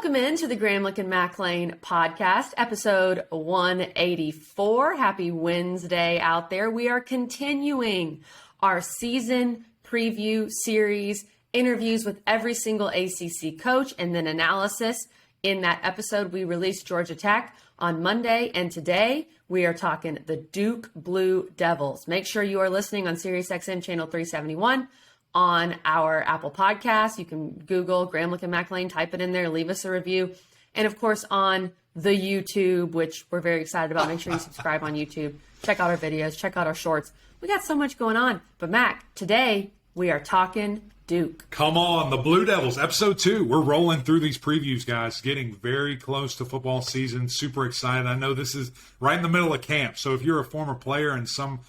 Welcome into the Gramlich and McLean podcast, episode 184. Happy Wednesday out there. We are continuing our season preview series, interviews with every single ACC coach, and then analysis. In that episode, we released Georgia Tech on Monday, and today we are talking the Duke Blue Devils. Make sure you are listening on SiriusXM channel 371. On our Apple Podcast. You can Google Gramlich and McLean, type it in there, leave us a review. And of course on the YouTube, which we're very excited about. Make sure you subscribe on YouTube. Check out our videos, check out our shorts. We got so much going on. But Mac, today we are talking Duke. Come on, the Blue Devils, episode 2. We're rolling through these previews, guys, getting very close to football season. Super excited. I know this is right in the middle of camp. So if you're a former player and some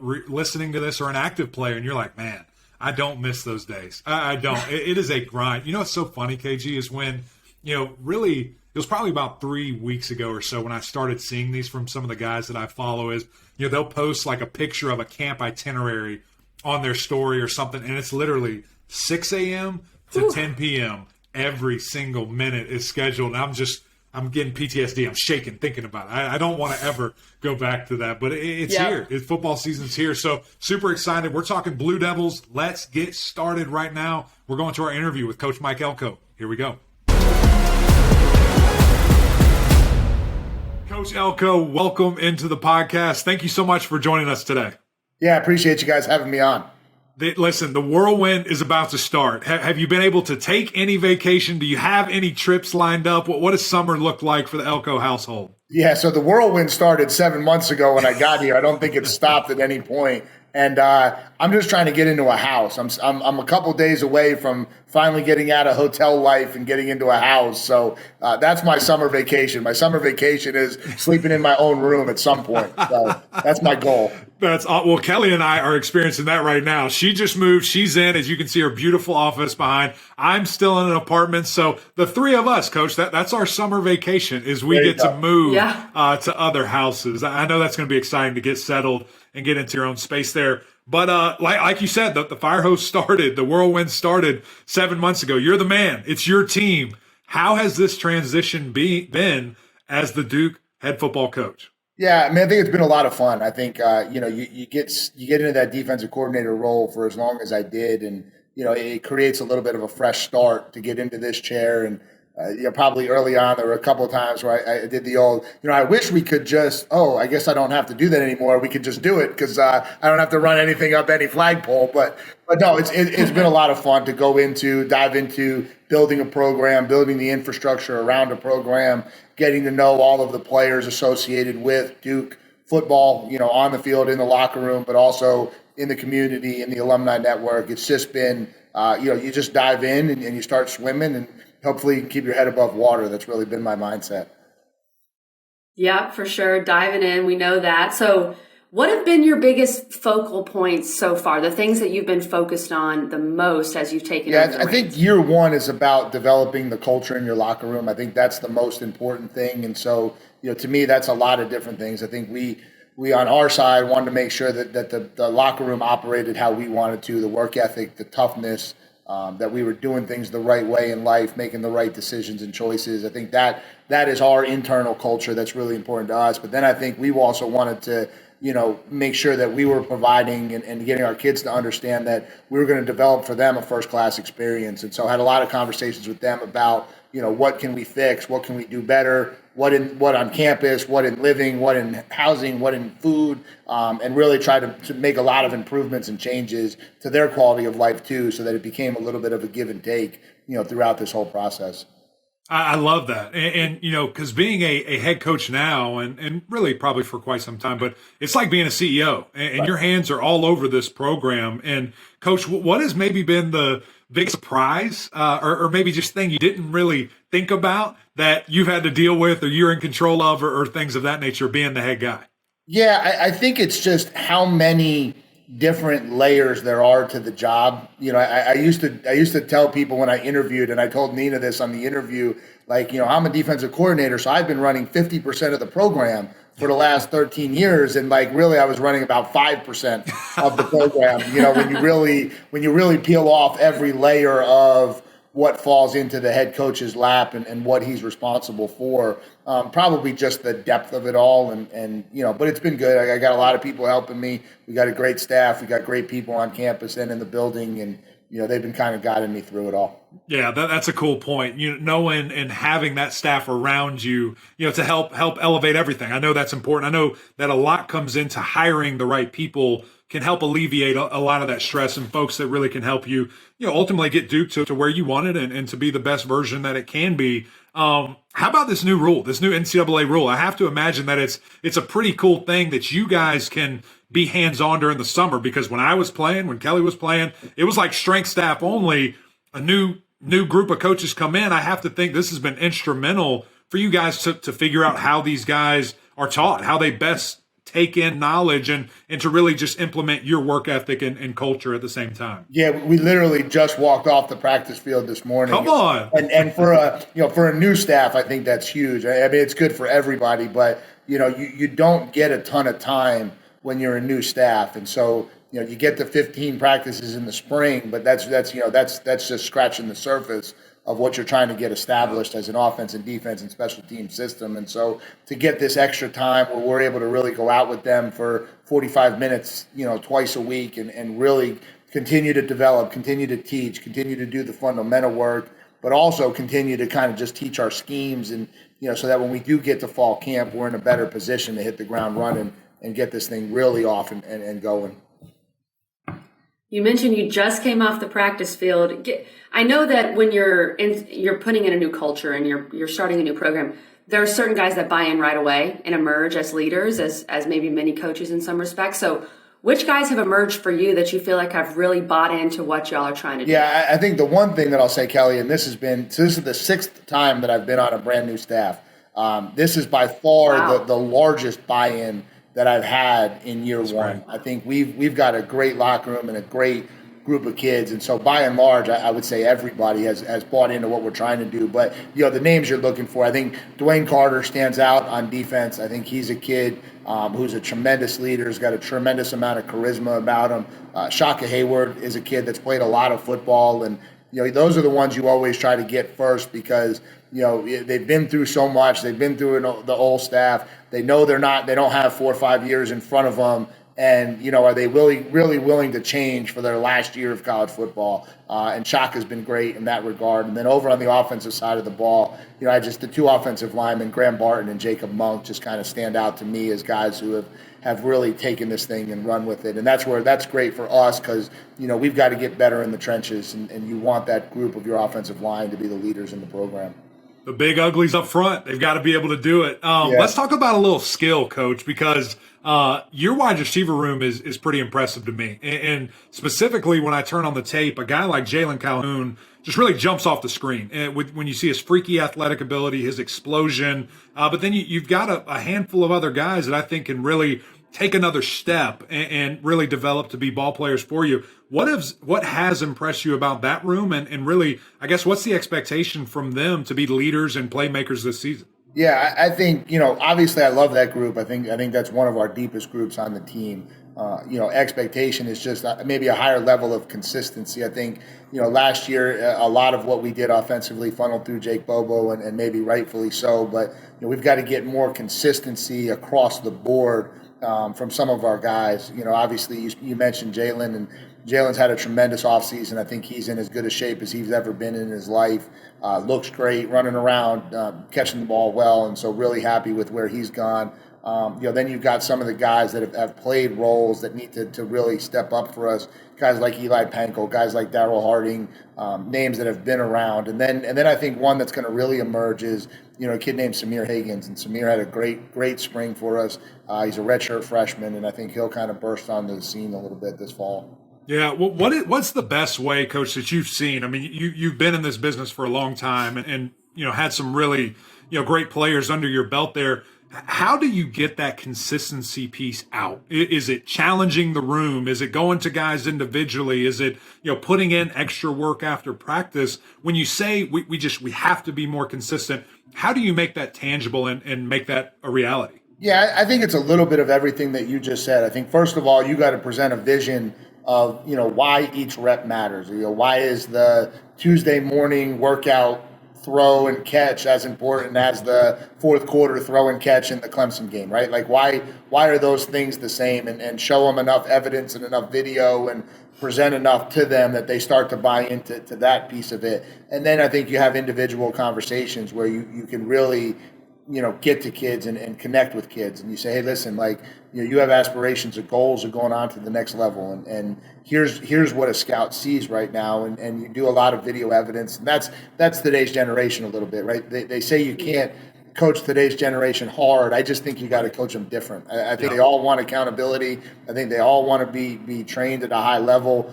listening to this or an active player and you're like, man, I don't miss those days. I don't. It is a grind. You know what's so funny, KG, is when, really, it was probably about 3 weeks ago or so when I started seeing these from some of the guys that I follow is, they'll post like a picture of a camp itinerary on their story or something, and it's literally 6 a.m. to 10 p.m. Every single minute is scheduled. And I'm getting PTSD. I'm shaking thinking about it. I don't want to ever go back to that, but it's here. Football season's here. So super excited. We're talking Blue Devils. Let's get started right now. We're going to our interview with Coach Mike Elko. Here we go. Coach Elko, welcome into the podcast. Thank you so much for joining us today. Yeah, I appreciate you guys having me on. Listen, the whirlwind is about to start. Have you been able to take any vacation? Do you have any trips lined up? What does summer look like for the Elko household? Yeah, so the whirlwind started 7 months ago when I got here. I don't think it stopped at any point. And I'm just trying to get into a house. I'm a couple days away from finally getting out of hotel life and getting into a house. So that's my summer vacation. My summer vacation is sleeping in my own room at some point. So that's my goal. Well, Kelly and I are experiencing that right now. She just moved. She's in, as you can see, her beautiful office behind. I'm still in an apartment. So the three of us, Coach, that's our summer vacation is we get to move to other houses. I know that's going to be exciting to get settled and get into your own space there. But like you said, the fire hose started, the whirlwind started 7 months ago. You're the man. It's your team. How has this transition been as the Duke head football coach? Yeah, I mean, I think it's been a lot of fun. I think, you get into that defensive coordinator role for as long as I did. And, it creates a little bit of a fresh start to get into this chair. And, probably early on, there were a couple of times where I did the old, I wish we could just, I guess I don't have to do that anymore. We could just do it because I don't have to run anything up any flagpole. But no, it's been a lot of fun to dive into building a program, building the infrastructure around a program, getting to know all of the players associated with Duke football, on the field, in the locker room, but also in the community, in the alumni network. It's just been, you just dive in and you start swimming and hopefully keep your head above water. That's really been my mindset. Yeah, for sure. Diving in. We know that. So what have been your biggest focal points so far? The things that you've been focused on the most as you've taken over the reins? I think year one is about developing the culture in your locker room. I think that's the most important thing. And so, to me, that's a lot of different things. I think we on our side wanted to make sure that the locker room operated how we wanted to, the work ethic, the toughness, that we were doing things the right way in life, making the right decisions and choices. I think that is our internal culture that's really important to us. But then I think we also wanted to, make sure that we were providing and getting our kids to understand that we were going to develop for them a first-class experience. And so I had a lot of conversations with them about, what can we fix, what can we do better, what on campus, what in living, what in housing, what in food, and really try to make a lot of improvements and changes to their quality of life too, so that it became a little bit of a give and take, throughout this whole process. I love that. And because being a head coach now and really probably for quite some time, but it's like being a CEO and right. Your hands are all over this program. And Coach, what has maybe been the big surprise or maybe just thing you didn't really think about that you've had to deal with or you're in control of or things of that nature being the head guy? Yeah, I think it's just how many different layers there are to the job. I used to tell people when I interviewed, and I told Nina this on the interview, I'm a defensive coordinator, so I've been running 50% of the program for the last 13 years. And really I was running about 5% of the program, when you really peel off every layer of what falls into the head coach's lap and what he's responsible for. Probably just the depth of it all. And but it's been good. I got a lot of people helping me. We got a great staff. We got great people on campus and in the building. And, they've been kind of guiding me through it all. Yeah, that's a cool point. Knowing and having that staff around you, to help elevate everything. I know that's important. I know that a lot comes into hiring the right people can help alleviate a lot of that stress, and folks that really can help you, ultimately get Duke to where you want it and to be the best version that it can be. How about this new rule, this new NCAA rule? I have to imagine that it's a pretty cool thing that you guys can be hands-on during the summer, because when Kelly was playing, it was like strength staff only. A new group of coaches come in. I have to think this has been instrumental for you guys to figure out how these guys are taught, how they best take in knowledge and to really just implement your work ethic and culture at the same time. Yeah, we literally just walked off the practice field this morning. Come on. And for a new staff, I think that's huge. I mean, it's good for everybody, but you don't get a ton of time when you're a new staff. And so, you get the 15 practices in the spring, but that's just scratching the surface of what you're trying to get established as an offense and defense and special team system. And so to get this extra time where we're able to really go out with them for 45 minutes, twice a week and really continue to develop, continue to teach, continue to do the fundamental work, but also continue to kind of just teach our schemes and, so that when we do get to fall camp, we're in a better position to hit the ground running and get this thing really off and going. You mentioned you just came off the practice field. I know that when you're putting in a new culture and you're starting a new program, there are certain guys that buy in right away and emerge as leaders, as maybe many coaches in some respects. So which guys have emerged for you that you feel like have really bought into what y'all are trying to do? Yeah, I think the one thing that I'll say, Kelly, and this is the 6th time that I've been on a brand new staff. This is by far the largest buy-in that I've had in year one. Right. I think we've got a great locker room and a great group of kids. And so by and large, I would say everybody has bought into what we're trying to do. But, the names you're looking for, I think Dwayne Carter stands out on defense. I think he's a kid who's a tremendous leader. He's got a tremendous amount of charisma about him. Shaka Hayward is a kid that's played a lot of football. And, those are the ones you always try to get first because, they've been through so much. They've been through the whole staff. They know they don't have 4 or 5 years in front of them. And, are they really willing to change for their last year of college football? And Shaka's been great in that regard. And then over on the offensive side of the ball, the 2 offensive linemen, Graham Barton and Jacob Monk, just kind of stand out to me as guys who have really taken this thing and run with it. And that's great for us because, we've got to get better in the trenches. And you want that group of your offensive line to be the leaders in the program. The big uglies up front, they've got to be able to do it. Let's talk about a little skill, Coach, because your wide receiver room is pretty impressive to me. And specifically when I turn on the tape, a guy like Jalen Calhoun just really jumps off the screen when you see his freaky athletic ability, his explosion. But then you've got a handful of other guys that I think can really take another step and really develop to be ball players for you. What has impressed you about that room? And really, I guess, what's the expectation from them to be leaders and playmakers this season? Yeah, I think, obviously I love that group. I think that's one of our deepest groups on the team. Expectation is just maybe a higher level of consistency. I think, last year, a lot of what we did offensively funneled through Jake Bobo and maybe rightfully so. But, we've got to get more consistency across the board from some of our guys. Obviously you mentioned Jalen, and Jalen's had a tremendous offseason. I think he's in as good a shape as he's ever been in his life. Looks great, running around, catching the ball well, and so really happy with where he's gone. Then you've got some of the guys that have played roles that need to really step up for us. Guys like Eli Panko, guys like Darryl Harding, names that have been around. And then I think one that's going to really emerge is, a kid named Samir Higgins. And Samir had a great spring for us. He's a redshirt freshman, and I think he'll kind of burst onto the scene a little bit this fall. Yeah, well, what's the best way, Coach, that you've seen? I mean, you've been in this business for a long time and had some really, great players under your belt there. How do you get that consistency piece out? Is it challenging the room? Is it going to guys individually? Is it, putting in extra work after practice? When you say we have to be more consistent, how do you make that tangible and make that a reality? Yeah, I think it's a little bit of everything that you just said. I think, first of all, you got to present a vision why each rep matters. Why is the Tuesday morning workout throw and catch as important as the fourth quarter throw and catch in the Clemson game, right? Like why are those things the same, and show them enough evidence and enough video and present enough to them that they start to buy into that piece of it. And then I think you have individual conversations where you can really get to kids and connect with kids, and you say, hey, listen, like, you have aspirations or goals of going on to the next level, and here's what a scout sees right now, and you do a lot of video evidence, and that's today's generation a little bit, right? They say you can't coach today's generation hard. I just think you got to coach them different. I think they all want accountability. I think they all want to be trained at a high level.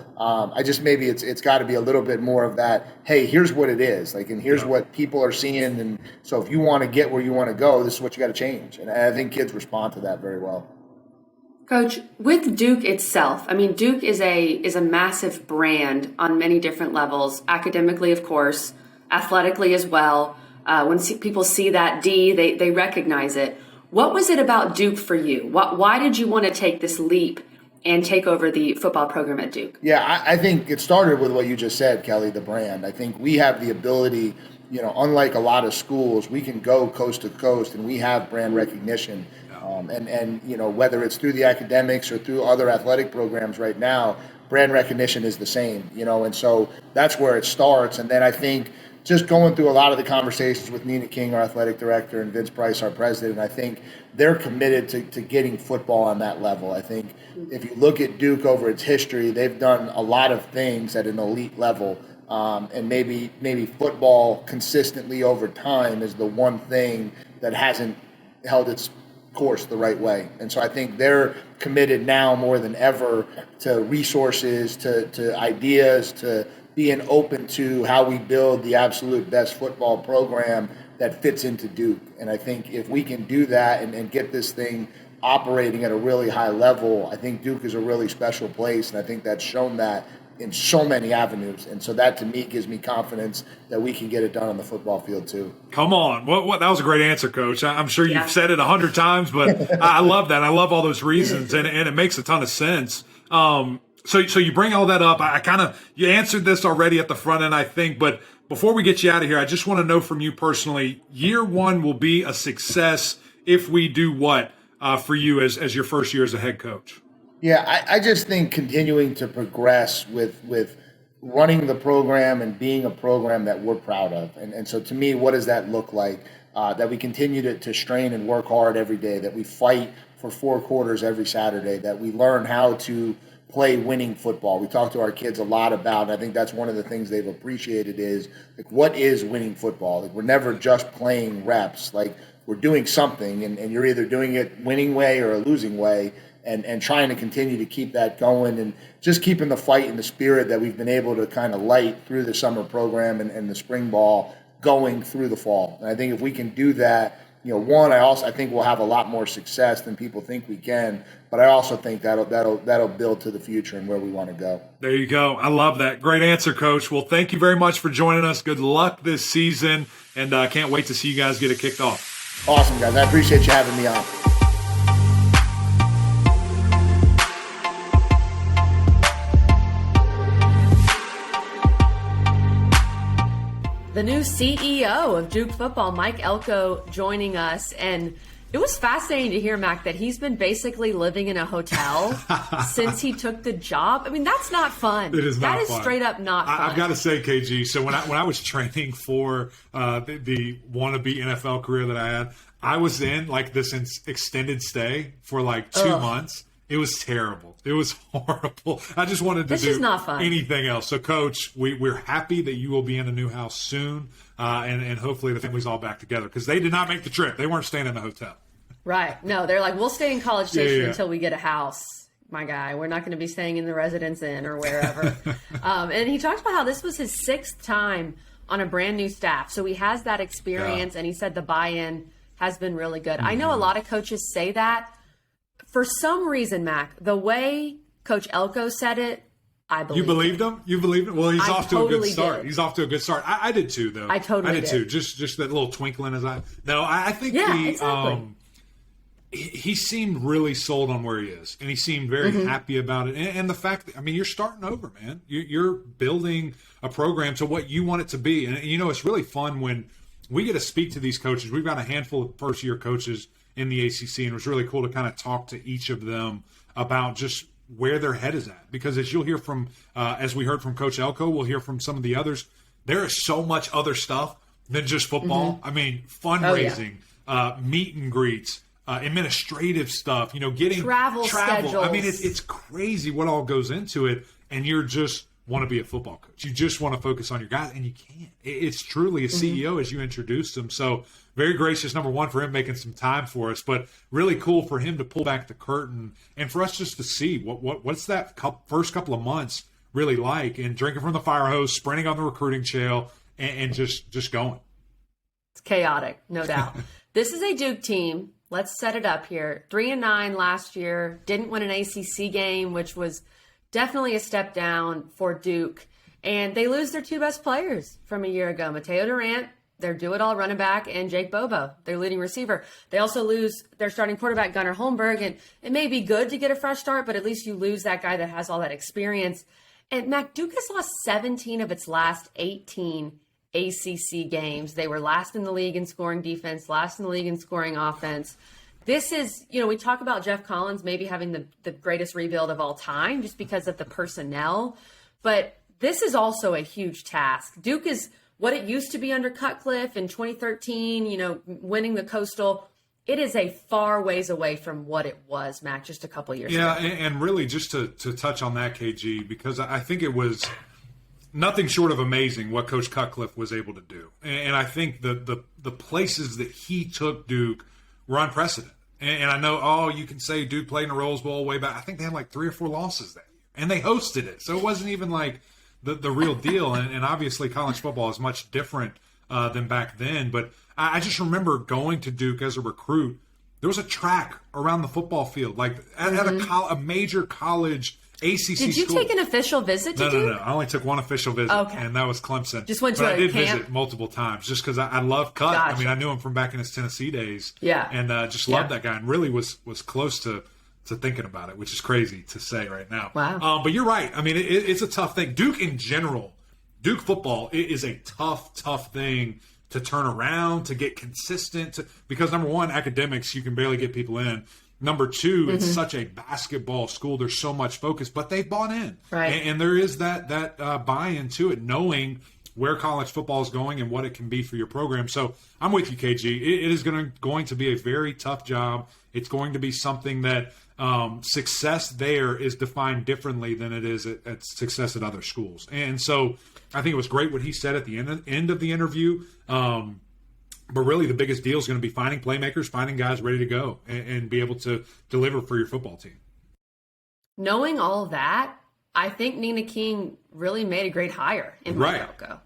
Maybe it's got to be a little bit more of that. Hey, here's what it is, like, and here's what people are seeing. And so if you want to get where you want to go, this is what you got to change. And I think kids respond to that very well. Coach, with Duke itself, I mean, Duke is a massive brand on many different levels, academically, of course, athletically as well. When people see that D, they recognize it. What was it about Duke for you? Why did you want to take this leap and take over the football program at Duke? Yeah, I think it started with what you just said, Kelly, the brand. I think we have the ability, unlike a lot of schools, we can go coast to coast and we have brand recognition. And whether it's through the academics or through other athletic programs right now, brand recognition is the same, and so that's where it starts. And then I think just going through a lot of the conversations with Nina King, our athletic director, and Vince Price, our president, I think they're committed to getting football on that level. I think if you look at Duke over its history, they've done a lot of things at an elite level. And maybe football consistently over time is the one thing that hasn't held its course the right way. And so I think they're committed now more than ever to resources, to ideas, to being open to how we build the absolute best football program that fits into Duke. And I think if we can do that and get this thing operating at a really high level, I think Duke is a really special place. And I think that's shown that in so many avenues. And so that, to me, gives me confidence that we can get it done on the football field too. Come on. What that was a great answer, Coach. I'm sure you've said it 100 times, but I love that. I love all those reasons, and it makes a ton of sense. So you bring all that up. You answered this already at the front end, I think, but before we get you out of here, I just want to know from you personally, year one will be a success if we do what for you as your first year as a head coach? Yeah, I just think continuing to progress with running the program and being a program that we're proud of. And so to me, what does that look like? That we continue to strain and work hard every day, that we fight for 4 quarters every Saturday, that we learn how to play winning football. We talk to our kids a lot about, and I think that's one of the things they've appreciated is, like, what is winning football? Like, we're never just playing reps. Like, we're doing something, and you're either doing it winning way or a losing way, and trying to continue to keep that going, and just keeping the fight and the spirit that we've been able to kind of light through the summer program and the spring ball going through the fall. And I think if we can do that, I think we'll have a lot more success than people think we can, but I also think that'll build to the future and where we want to go. There you go. I love that. Great answer, Coach. Well, thank you very much for joining us. Good luck this season, and can't wait to see you guys get it kicked off. Awesome, guys. I appreciate you having me on. The new CEO of Duke football, Mike Elko, joining us. And it was fascinating to hear, Mac, that he's been basically living in a hotel since he took the job. I mean, that's not fun. It is not fun. That is straight up not fun. I've got to say, KG, so when I was training for the wannabe NFL career that I had, I was in like this extended stay for like 2 months. It was terrible. It was horrible. I just wanted to do not fun. Anything else. So, Coach, we're happy that you will be in a new house soon, and hopefully the family's all back together, because they did not make the trip. They weren't staying in the hotel. Right. No, they're like, we'll stay in College Station until we get a house, my guy. We're not going to be staying in the Residence Inn or wherever. And he talked about how this was his 6th time on a brand new staff. So he has that experience, and he said the buy-in has been really good. I know a lot of coaches say that. For some reason, Mac, the way Coach Elko said it, I believe. You believed him? You believed him? Well, he's off to a good start. Did. He's off to a good start. I did too, though. I totally did too. Just that little twinkle in his eye. No, I think exactly. he seemed really sold on where he is, and he seemed very happy about it. And the fact that, I mean, you're starting over, man. You're building a program to what you want it to be. And, it's really fun when we get to speak to these coaches. We've got a handful of first-year coaches in the ACC, and it was really cool to kind of talk to each of them about just where their head is at. Because as you'll hear from, as we heard from Coach Elko, we'll hear from some of the others, there is so much other stuff than just football. I mean, fundraising, meet and greets, administrative stuff, getting travel schedules. I mean, it's crazy what all goes into it, and you're just want to be a football coach. You just want to focus on your guys, and you can't. It's truly a CEO as you introduced him. So very gracious, number one, for him making some time for us, but really cool for him to pull back the curtain and for us just to see what's that first couple of months really like, and drinking from the fire hose, sprinting on the recruiting trail, and just going. It's chaotic, no doubt. This is a Duke team. Let's set it up here. 3-9 last year, didn't win an ACC game, which was definitely a step down for Duke. And they lose their two best players from a year ago, Mateo Durant, their do-it-all running back, and Jake Bobo, their leading receiver. They also lose their starting quarterback, Gunnar Holmberg, and it may be good to get a fresh start, but at least you lose that guy that has all that experience. And Mac, Duke has lost 17 of its last 18 ACC games. They were last in the league in scoring defense, last in the league in scoring offense. This is, we talk about Jeff Collins maybe having the greatest rebuild of all time just because of the personnel, but this is also a huge task. Duke is what it used to be under Cutcliffe in 2013, winning the Coastal. It is a far ways away from what it was, Mac, just a couple years ago. Yeah, and really just to touch on that, KG, because I think it was nothing short of amazing what Coach Cutcliffe was able to do. And I think the places that he took Duke were unprecedented. And I know, you can say Duke played in the Rose Bowl way back. I think they had like 3 or 4 losses that year. And they hosted it. So it wasn't even like the real deal. And obviously college football is much different than back then. But I just remember going to Duke as a recruit. There was a track around the football field, like at a major college ACC Did you school. Take an official visit to Duke? No. I only took one official visit, and that was Clemson. Just went to but a I did camp? visit multiple times just because I love Cut. Gotcha. I mean, I knew him from back in his Tennessee days. Yeah. And just loved that guy, and really was close to thinking about it, which is crazy to say right now. Wow. But you're right. I mean, it's a tough thing. Duke in general, Duke football is a tough thing to turn around, to get consistent. Because, number one, academics, you can barely get people in. Number two, it's such a basketball school. There's so much focus, but they've bought in. Right. And there is that buy-in to it, knowing where college football is going and what it can be for your program. So I'm with you, KG. It is going to be a very tough job. It's going to be something that success there is defined differently than it is at success at other schools. And so I think it was great what he said at the end of the interview. But really, the biggest deal is going to be finding playmakers, finding guys ready to go, and be able to deliver for your football team. Knowing all that, I think Nina King really made a great hire in Mike Elko.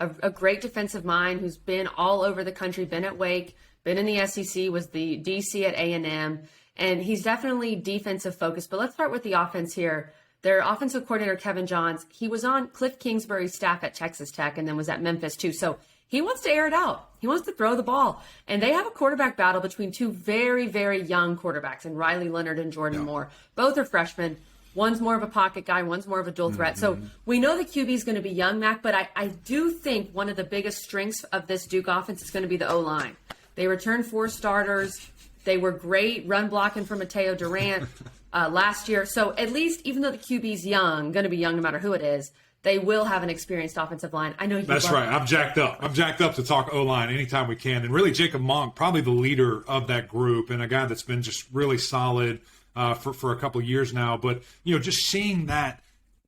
A great defensive mind who's been all over the country, been at Wake, been in the SEC, was the DC at A&M, and he's definitely defensive focused. But let's start with the offense here. Their offensive coordinator, Kevin Johns, he was on Cliff Kingsbury's staff at Texas Tech and then was at Memphis too. So he wants to air it out. He wants to throw the ball. And they have a quarterback battle between two very, very young quarterbacks, and Riley Leonard and Jordan Moore. Both are freshmen. One's more of a pocket guy. One's more of a dual threat. So we know the QB is going to be young, Mac, but I do think one of the biggest strengths of this Duke offense is going to be the O-line. They returned 4 starters. They were great run blocking for Mateo Durant last year. So at least, even though the QB's young, going to be young no matter who it is, they will have an experienced offensive line. I know you. That's right. I'm jacked up. I'm jacked up to talk O-line anytime we can. And really, Jacob Monk, probably the leader of that group, and a guy that's been just really solid for a couple of years now. But just seeing that,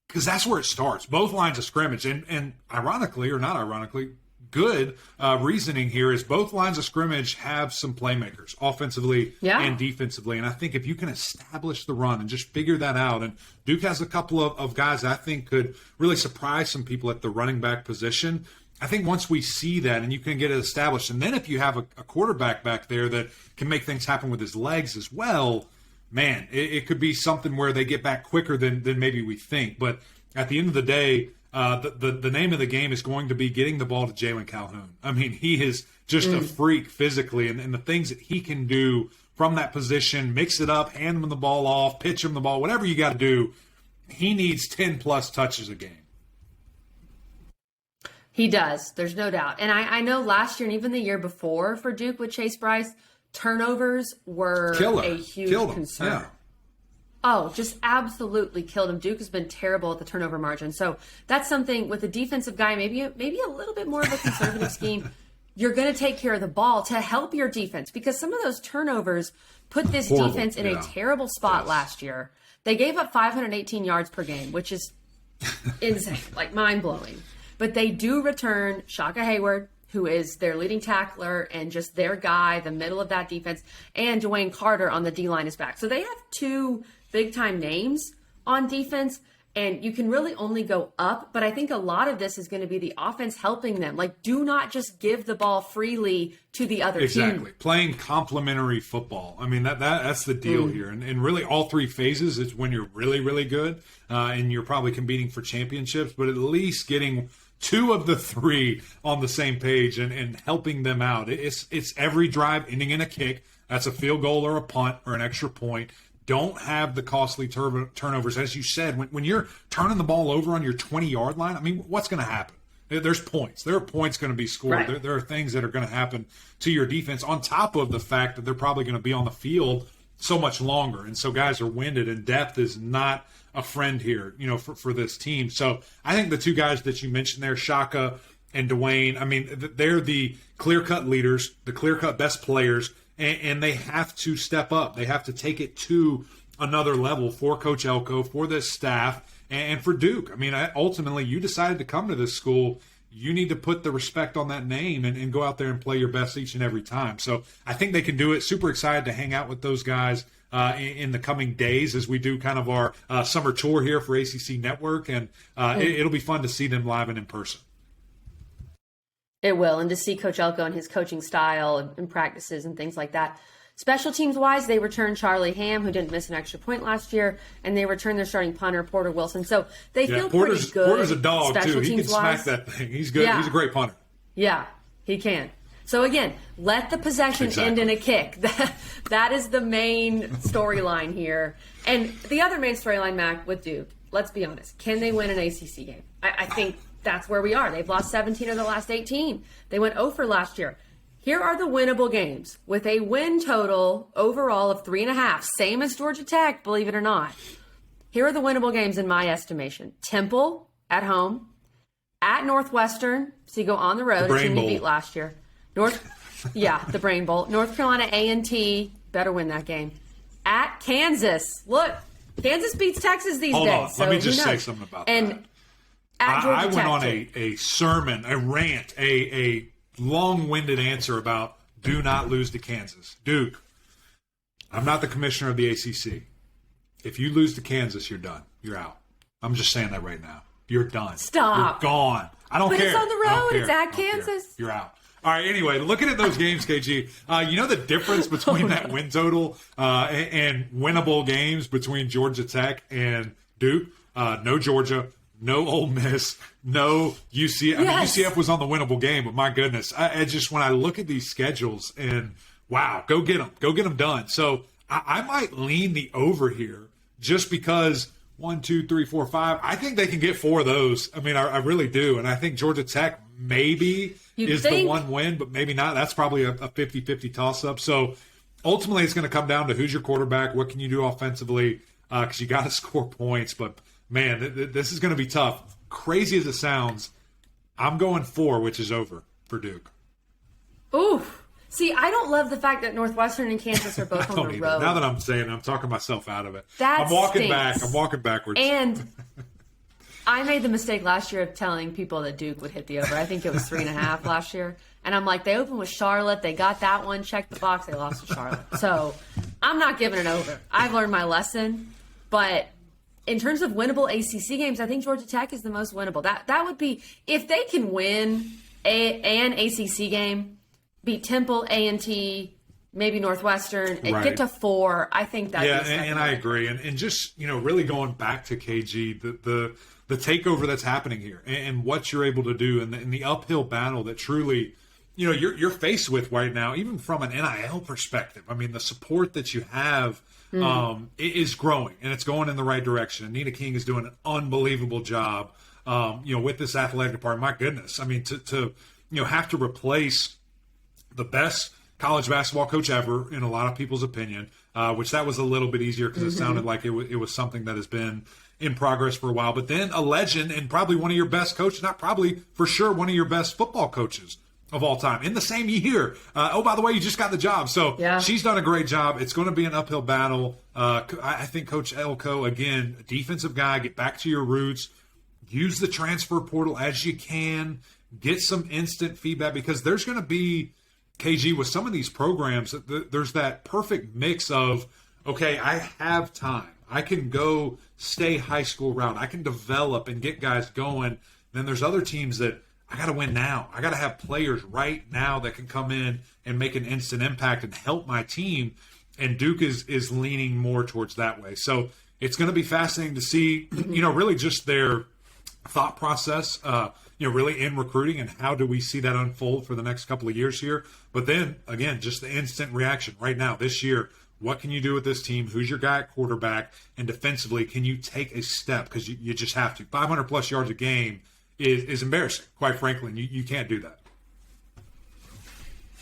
because that's where it starts. Both lines of scrimmage, and ironically or not ironically, good reasoning here is both lines of scrimmage have some playmakers offensively and defensively. And I think if you can establish the run and just figure that out, and Duke has a couple of guys that I think could really surprise some people at the running back position. I think once we see that and you can get it established, and then if you have a quarterback back there that can make things happen with his legs as well, man, it could be something where they get back quicker than maybe we think. But at the end of the day, the name of the game is going to be getting the ball to Jalen Calhoun. I mean, he is just a freak physically, and the things that he can do from that position, mix it up, hand him the ball off, pitch him the ball, whatever you got to do. He needs 10-plus touches a game. He does. There's no doubt. And I know last year and even the year before for Duke with Chase Bryce, turnovers were a huge concern. Yeah. Oh, just absolutely killed him. Duke has been terrible at the turnover margin. So that's something with a defensive guy, maybe a little bit more of a conservative scheme. You're going to take care of the ball to help your defense because some of those turnovers put this defense in a terrible spot last year. They gave up 518 yards per game, which is insane, like mind-blowing. But they do return Shaka Hayward, who is their leading tackler and just their guy, the middle of that defense, and Dwayne Carter on the D-line is back. So they have two big-time names on defense, and you can really only go up. But I think a lot of this is going to be the offense helping them. Like, do not just give the ball freely to the other team. Exactly. Playing complementary football. I mean, that's the deal here. And really all three phases is when you're really, really good, and you're probably competing for championships, but at least getting – two of the three on the same page and helping them out. It's every drive ending in a kick. That's a field goal or a punt or an extra point. Don't have the costly turnovers. As you said, when you're turning the ball over on your 20-yard line, I mean, what's going to happen? There's points. There are points going to be scored. Right. There are things that are going to happen to your defense on top of the fact that they're probably going to be on the field so much longer. And so guys are winded, and depth is not a friend here, for this team. So I think the two guys that you mentioned there, Shaka and Dwayne, I mean, they're the clear-cut leaders, the clear-cut best players, and they have to step up. They have to take it to another level for Coach Elko, for this staff, and for Duke. I mean, ultimately, you decided to come to this school. You need to put the respect on that name and go out there and play your best each and every time. So I think they can do it. Super excited to hang out with those guys in the coming days as we do kind of our summer tour here for ACC Network. And it'll be fun to see them live and in person. It will. And to see Coach Elko and his coaching style and practices and things like that. Special teams-wise, they return Charlie Ham, who didn't miss an extra point last year, and they return their starting punter, Porter Wilson. So they feel pretty good. Porter's a dog, too. He can smack that thing. He's good. Yeah. He's a great punter. Yeah, he can. So, again, let the possession end in a kick. That is the main storyline here. And the other main storyline, Mac, with Duke, let's be honest, can they win an ACC game? I think that's where we are. They've lost 17 of the last 18. They went 0 for last year. Here are the winnable games with a win total overall of 3.5, same as Georgia Tech, believe it or not. Here are the winnable games in my estimation. Temple at home, at Northwestern, so you go on the road, a team you beat last year. The Brain Bowl. North Carolina A&T, better win that game. At Kansas, look, Kansas beats Texas these days. On. So let me just say something about that. At Georgia Tech, I went on a sermon, a rant, a long-winded answer about do not lose to Kansas. Duke, I'm not the commissioner of the ACC. If you lose to Kansas, you're done. You're out. I'm just saying that right now. You're done. Stop. You're gone. I don't care. But it's on the road. It's at Kansas. You're out. All right, anyway, looking at those games, KG, you know the difference between that win total and winnable games between Georgia Tech and Duke? No Georgia. No Ole Miss, no UCF. I mean, UCF was on the winnable game, but my goodness, I just when I look at these schedules and wow, go get them done. So I might lean the over here just because 1, 2, 3, 4, 5. I think they can get 4 of those. I mean, I really do, and I think Georgia Tech maybe is the one win, but maybe not. That's probably a 50-50 toss-up. So ultimately, it's going to come down to who's your quarterback, what can you do offensively, because you got to score points, but. Man, this is going to be tough. Crazy as it sounds, I'm going 4, which is over for Duke. Ooh. See, I don't love the fact that Northwestern and Kansas are both on the road. Now that I'm saying it, I'm talking myself out of it. I'm walking backwards. And I made the mistake last year of telling people that Duke would hit the over. I think it was 3.5 last year. And I'm like, they opened with Charlotte. They got that one. Checked the box. They lost to Charlotte. So I'm not giving it over. I've learned my lesson. But in terms of winnable ACC games, I think Georgia Tech is the most winnable. That would be if they can win an ACC game, beat Temple, A&T, maybe Northwestern, and get to 4. I think that. Yeah, and I agree. And just really going back to KG, the takeover that's happening here, and what you're able to do, and the uphill battle that truly you're faced with right now, even from an NIL perspective. I mean, the support that you have is growing, and it's going in the right direction. And Nina King is doing an unbelievable job, with this athletic department. My goodness, I mean, to have to replace the best college basketball coach ever, in a lot of people's opinion, which that was a little bit easier because it sounded like it was something that has been in progress for a while. But then a legend and probably one of your best coaches, not probably, for sure, one of your best football coaches of all time in the same year. Oh, by the way, you just got the job. So she's done a great job. It's going to be an uphill battle. I think Coach Elko, again, a defensive guy, get back to your roots, use the transfer portal as you can, get some instant feedback, because there's going to be, KG, with some of these programs, there's that perfect mix of, okay, I have time. I can go stay high school route. I can develop and get guys going. Then there's other teams that I got to win now. I got to have players right now that can come in and make an instant impact and help my team. And Duke is leaning more towards that way. So it's going to be fascinating to see, really just their thought process, really in recruiting, and how do we see that unfold for the next couple of years here. But then, again, just the instant reaction right now, this year, what can you do with this team? Who's your guy at quarterback? And defensively, can you take a step? Because you just have to. 500-plus yards a game is embarrassing, quite frankly, and you can't do that.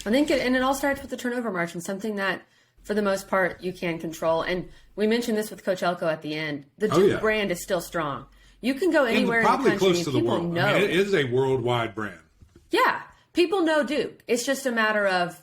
I think it all starts with the turnover margin, something that, for the most part, you can control. And we mentioned this with Coach Elko at the end. The Duke brand is still strong. You can go anywhere in the country, close to the people world. know. I mean, it is a worldwide brand. Yeah, people know Duke. It's just a matter of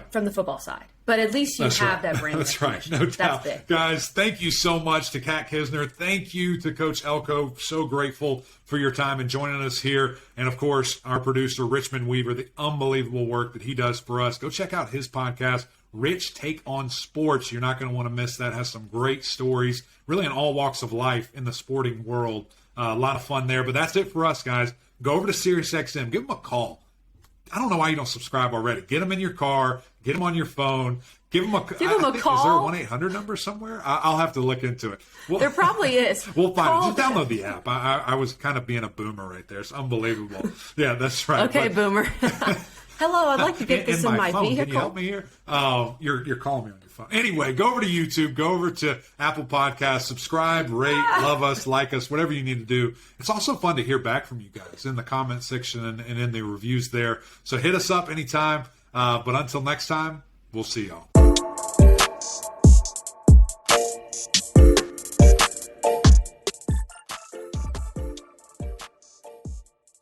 from the football side. But at least you have that brand. That's right. No doubt. Guys, thank you so much to Kat Kisner. Thank you to Coach Elko. So grateful for your time and joining us here. And, of course, our producer, Richmond Weaver, the unbelievable work that he does for us. Go check out his podcast, Rich Take on Sports. You're not going to want to miss that. Has some great stories, really in all walks of life in the sporting world. A lot of fun there. But that's it for us, guys. Go over to SiriusXM. Give them a call. I don't know why you don't subscribe already. Get them in your car. Get them on your phone. Give them a call. Is there a 1-800 number somewhere? I'll have to look into it. There probably is. We'll find it. Just download the app. I was kind of being a boomer right there. It's unbelievable. Yeah, that's right. Okay, boomer. Hello, I'd like to get this in my phone. vehicle. Can you help me here? Oh, you're calling me on your phone. Anyway, go over to YouTube. Go over to Apple Podcasts. Subscribe, rate, love us, like us, whatever you need to do. It's also fun to hear back from you guys in the comment section and in the reviews there. So hit us up anytime. But until next time, we'll see y'all.